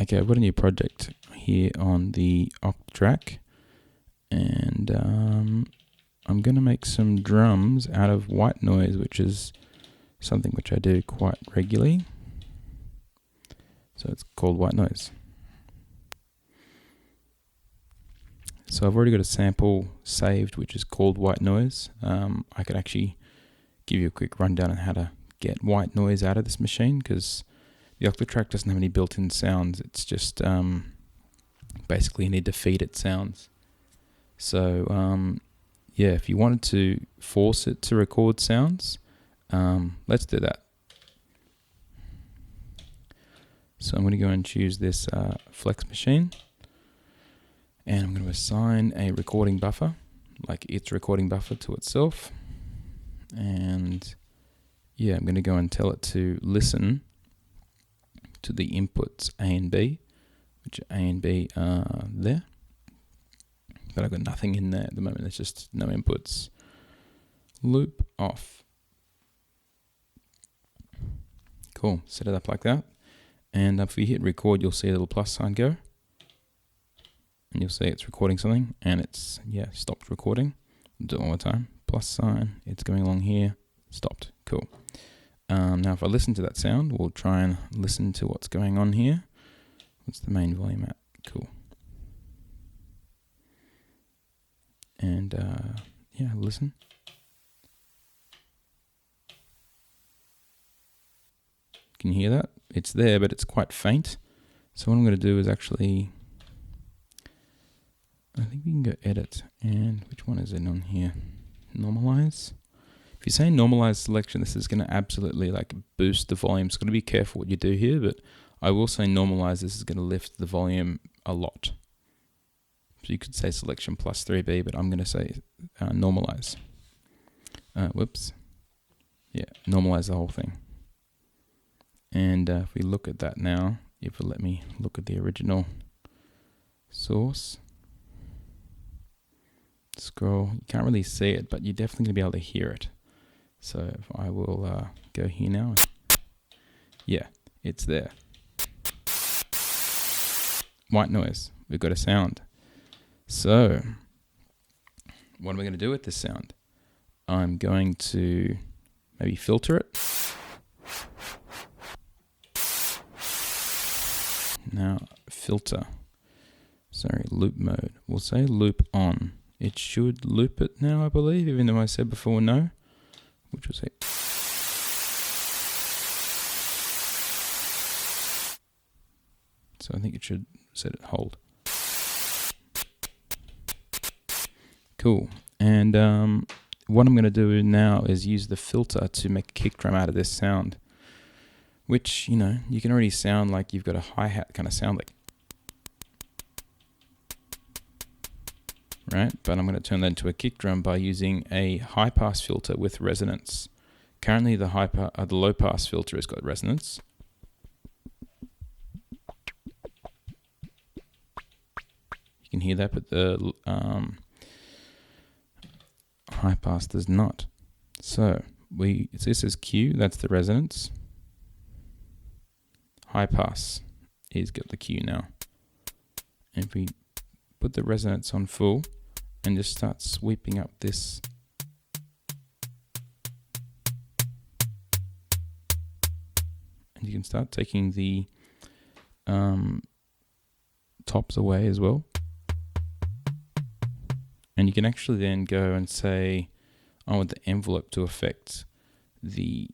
Okay, I've got a new project here on the Octatrack, and I'm going to make some drums out of white noise, which is something which I do quite regularly. So it's called white noise. So I've already got a sample saved which is called white noise. I could actually give you a quick rundown on how to get white noise out of this machine, because the Octatrack doesn't have any built-in sounds. It's just basically you need to feed it sounds. So yeah, if you wanted to force it to record sounds, let's do that. So I'm going to go and choose this Flex machine, and I'm going to assign a recording buffer, like its recording buffer, to itself. And yeah, I'm going to go and tell it to listen to the inputs A and B, which A and B are there. But I've got nothing in there at the moment, there's just no inputs. Loop off. Cool, set it up like that. And if you hit record, you'll see a little plus sign go. And you'll see it's recording something, and it's, yeah, stopped recording. I'll do it one more time. Plus sign, it's going along here, stopped. Cool. Now if I listen to that sound, we'll try and listen to what's going on here. What's the main volume at? Cool. And yeah, listen. Can you hear that? It's there, but it's quite faint. So what I'm going to do is actually, I think we can go edit, and which one is it on here? Normalize. If you say normalize selection, this is going to absolutely like boost the volume. It's going to be careful what you do here, but I will say normalize. This is going to lift the volume a lot. So you could say selection plus 3B, but I'm going to say normalize. Whoops. Yeah, normalize the whole thing. And if we look at that now, if it let me look at the original source, scroll, you can't really see it, but you're definitely going to be able to hear it. So if I will go here now, yeah, it's there. White noise, we've got a sound. So what am I going to do with this sound? I'm going to maybe filter it. Now filter, sorry, loop mode. We'll say loop on. It should loop it now, I believe, even though I said before no, which will say. So I think it should set it hold. Cool. And what I'm going to do now is use the filter to make a kick drum out of this sound, which, you know, you can already sound like you've got a hi-hat kind of sound like. Right, but I'm going to turn that into a kick drum by using a high-pass filter with resonance. Currently, the low-pass filter has got resonance. You can hear that, but the high-pass does not. So this is Q, that's the resonance. High-pass is got the Q now. And if we put the resonance on full, and just start sweeping up this. And you can start taking the tops away as well. And you can actually then go and say, I want the envelope to affect the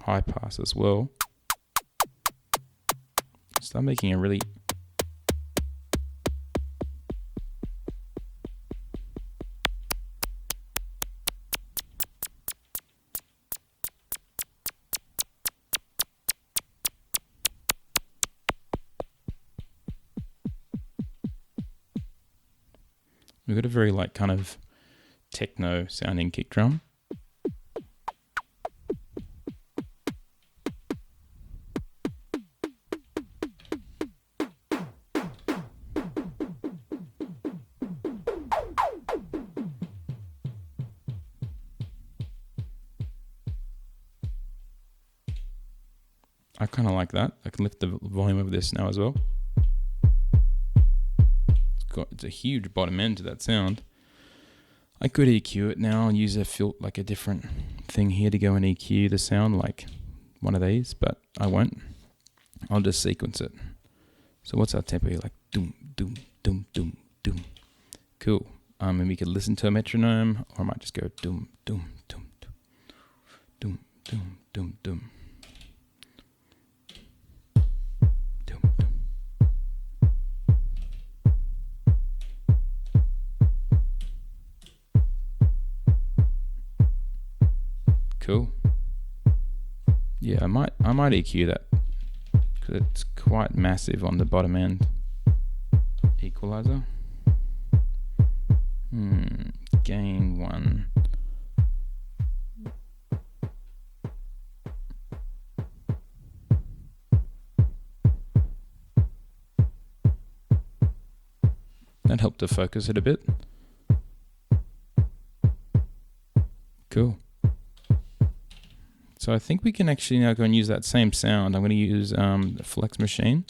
high pass as well. Start making a really we've got a very like kind of techno sounding kick drum. I kind of like that. I can lift the volume of this now as well. It's a huge bottom end to that sound. I could EQ it now and use like a different thing here to go and EQ the sound, like one of these, but I won't. I'll just sequence it. So what's our tempo here? Like doom, doom, doom, doom, doom. Cool. And we could listen to a metronome, or I might just go doom, doom, doom, doom, doom, doom, doom, doom, doom. Cool. Yeah, I might EQ that because it's quite massive on the bottom end. Equalizer. Gain 1. That helped to focus it a bit. Cool. So I think we can actually now go and use that same sound. I'm going to use the Flex Machine,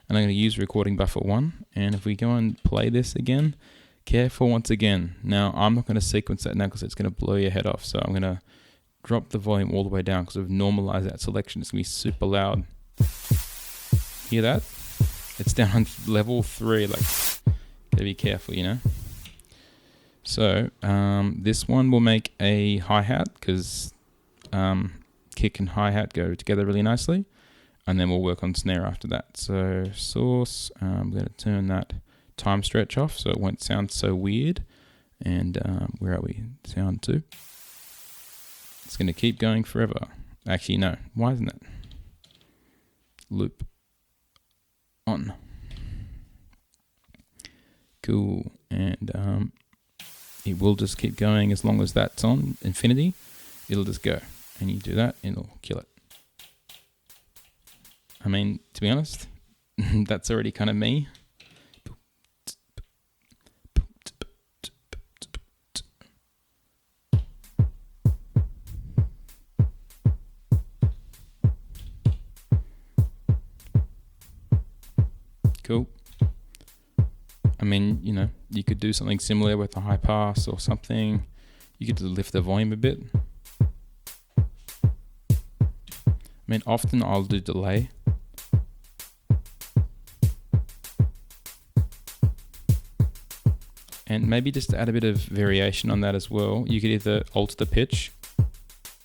and I'm going to use Recording Buffer 1. And if we go and play this again, careful once again. Now I'm not going to sequence that now because it's going to blow your head off. So I'm going to drop the volume all the way down because we've normalized that selection. It's going to be super loud. Hear that? It's down level 3. Like, gotta be careful, you know. So this one will make a hi-hat because kick and hi-hat go together really nicely, and then we'll work on snare after that. So source, I'm going to turn that time stretch off so it won't sound so weird. And where are we? Sound 2. It's going to keep going forever. Actually, no. Why isn't it? Loop on. Cool. And it will just keep going as long as that's on infinity. It'll just go. And you do that, and it'll kill it. I mean, to be honest, that's already kind of me. Cool. I mean, you know, you could do something similar with a high pass or something. You could lift the volume a bit. I mean, often I'll do delay. And maybe just to add a bit of variation on that as well, you could either alter the pitch,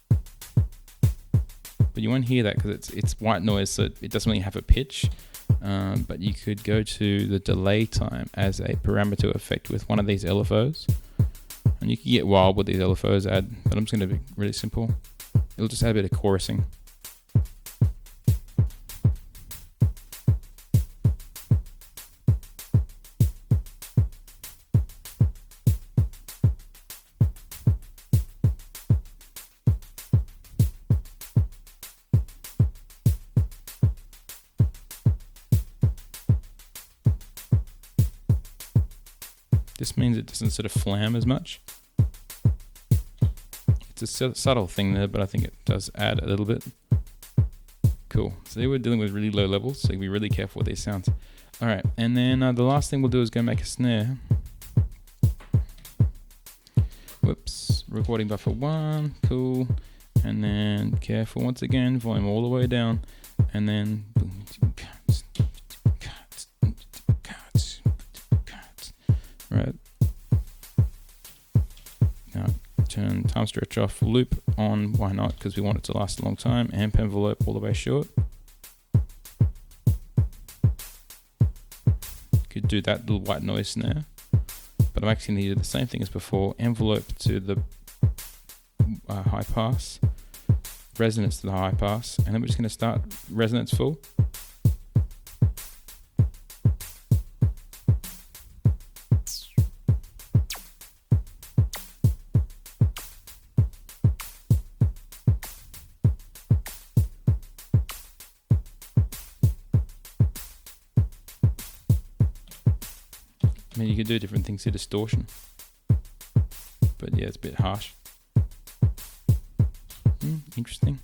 but you won't hear that because it's white noise, so it doesn't really have a pitch. But you could go to the delay time as a parameter effect with one of these LFOs. And you can get wild with these LFOs but I'm just going to be really simple. It'll just add a bit of chorusing. This means it doesn't sort of flam as much. It's a subtle thing there, but I think it does add a little bit. Cool. So we're dealing with really low levels, so be really careful with these sounds. All right, and then the last thing we'll do is go make a snare. Whoops. Recording buffer 1. Cool. And then careful once again. Volume all the way down, and then right. Now turn time stretch off, loop on, why not? Because we want it to last a long time. Amp envelope all the way short. Could do that little white noise snare. But I'm actually going to do the same thing as before. Envelope to the high pass. Resonance to the high pass. And then we're just going to start resonance full. I mean, you could do different things to distortion, but yeah, it's a bit harsh. Interesting.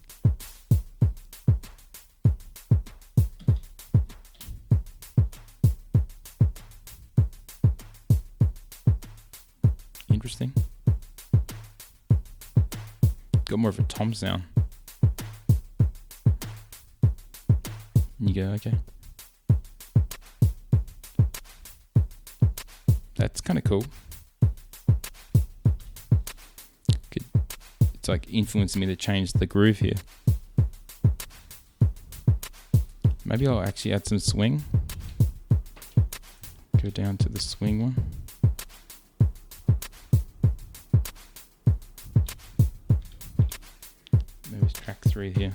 interesting. Got more of a tom sound. And you go, okay. That's kind of cool. It's like influencing me to change the groove here. Maybe I'll actually add some swing. Go down to the swing one. Maybe it's track 3 here.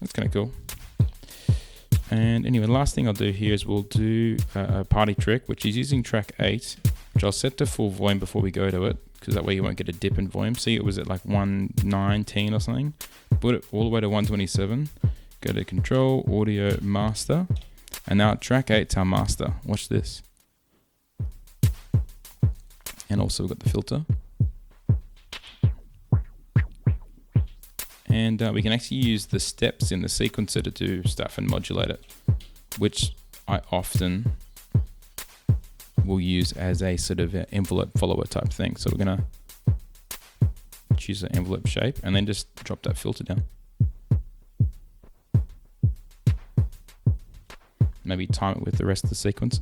That's kind of cool. And anyway, the last thing I'll do here is we'll do a party trick, which is using track 8, which I'll set to full volume before we go to it, because that way you won't get a dip in volume. See, it was at like 119 or something. Put it all the way to 127. Go to Control, Audio, Master. And now track 8's our master. Watch this. And also we've got the filter. And we can actually use the steps in the sequencer to do stuff and modulate it, which I often will use as a sort of envelope follower type thing. So we're going to choose an envelope shape and then just drop that filter down. Maybe time it with the rest of the sequence.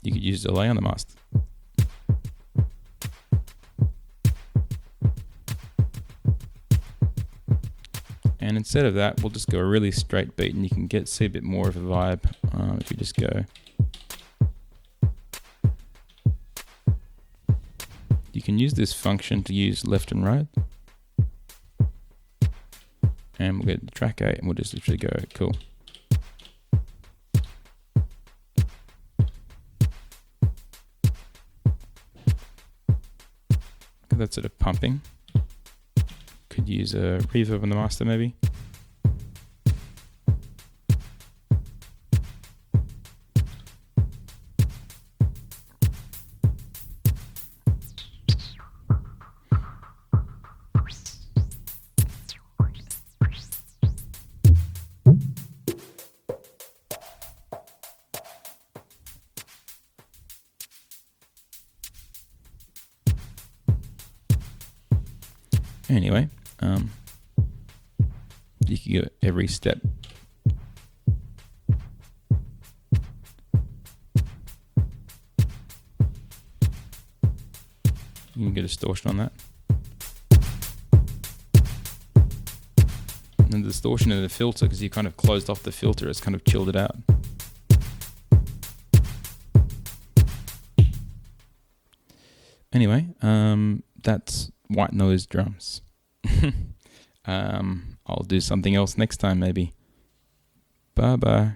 You could use delay on the master. And instead of that, we'll just go a really straight beat, and you can see a bit more of a vibe if you just go. You can use this function to use left and right. And we'll get to track 8 and we'll just literally go, cool. That's sort of pumping. Could use a reverb on the master maybe. Anyway, you can go every step. You can get a distortion on that. And the distortion in the filter, because you kind of closed off the filter, it's kind of chilled it out. Anyway, that's white noise drums. I'll do something else next time maybe. Bye bye.